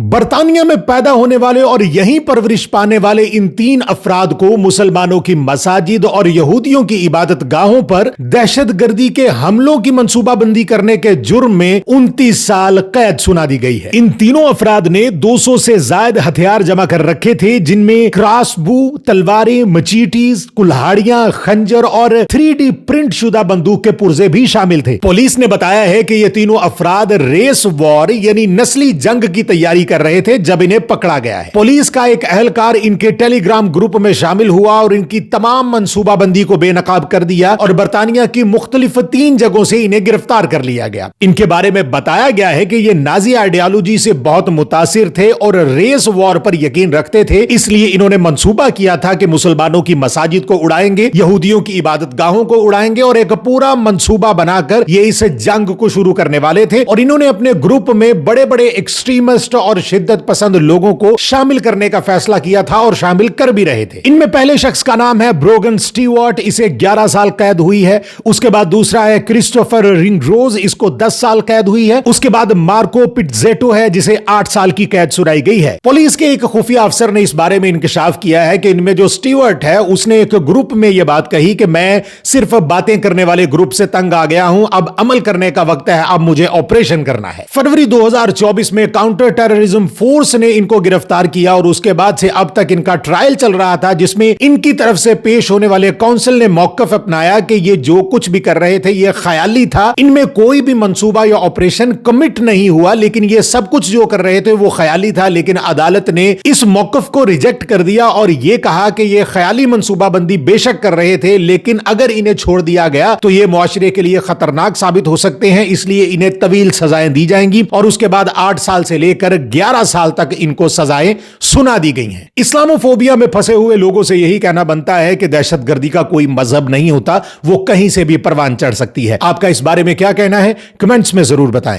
बर्तानिया में पैदा होने वाले और यहीं परवरिश पाने वाले इन तीन अफराद को मुसलमानों की मसाजिद और यहूदियों की इबादत गाहों पर दहशतगर्दी के हमलों की मंसूबाबंदी करने के जुर्म में 29 साल कैद सुना दी गई है। इन तीनों अफराद ने 200 से ज्यादा हथियार जमा कर रखे थे, जिनमें क्रॉसबू, तलवारें, मचीटीज, कुल्हाड़ियां, खंजर और 3D प्रिंट शुदा बंदूक के पुर्जे भी शामिल थे। पुलिस ने बताया है कि ये तीनों अफराद रेस वॉर यानी नस्ली जंग की तैयारी कर रहे थे जब इन्हें पकड़ा गया है। पुलिस का एक अहलकार इनके टेलीग्राम ग्रुप में शामिल हुआ और इनकी तमाम मंसूबाबंदी को बेनकाब कर दिया और बर्तानिया की मुख्तलिफ 3 जगहों से इन्हें गिरफ्तार कर लिया गया। इनके बारे में बताया गया है कि ये नाजी आइडियोलॉजी से बहुत मुतासिर थे और रेस वॉर पर यकीन रखते थे, इसलिए इन्होंने मंसूबा किया था कि मुसलमानों की मसाजिद को उड़ाएंगे, यहूदियों की इबादत गाहों को उड़ाएंगे और एक पूरा मंसूबा बनाकर ये इस जंग को शुरू करने वाले थे। और इन्होंने अपने ग्रुप में बड़े बड़े एक्सट्रीमिस्ट और शिद्दत पसंद लोगों को शामिल करने का फैसला किया था और शामिल कर भी रहे थे। इनमें पहले शख्स का नाम है ब्रोगन स्टीवर्ट, इसे 11 साल कैद हुई है। उसके बाद दूसरा है क्रिस्टोफर रिंगरोज, इसको 10 साल कैद हुई है। उसके बाद मार्को पिट्जेटो है, जिसे 8 साल की कैद सुनाई गई है। पुलिस के एक खुफिया अफसर ने इस बारे में इंकशाफ किया है कि इनमें जो स्टीवर्ट है उसने एक ग्रुप में यह बात कही कि मैं सिर्फ बातें करने वाले ग्रुप से तंग आ गया हूं, अब अमल करने का वक्त है, अब मुझे ऑपरेशन करना है। फरवरी 2024 में काउंटर टेररिज्म फोर्स ने इनको गिरफ्तार किया और उसके बाद से अब तक इनका ट्रायल चल रहा था, जिसमें इनकी तरफ से पेश होने वाले काउंसिल ने मौकफ अपनाया कि ये जो कुछ भी कर रहे थे ये ख्याली था, इनमें कोई भी मंसूबा या ऑपरेशन कमिट नहीं हुआ, लेकिन ये सब कुछ जो कर रहे थे वो ख्याली था। लेकिन अदालत ने इस मौकफ को रिजेक्ट कर दिया और ये कहा कि ये ख्याली मंसूबाबंदी बेशक कर रहे थे, लेकिन अगर इन्हें छोड़ दिया गया तो ये मुआशरे के लिए खतरनाक साबित हो सकते हैं, इसलिए इन्हें तवील सजाएं दी जाएंगी और उसके बाद 8 साल से लेकर 11 साल तक इनको सजाएं सुना दी गई हैं। इस्लामोफोबिया में फंसे हुए लोगों से यही कहना बनता है कि दहशतगर्दी का कोई मजहब नहीं होता, वो कहीं से भी परवान चढ़ सकती है। आपका इस बारे में क्या कहना है, कमेंट्स में जरूर बताएं।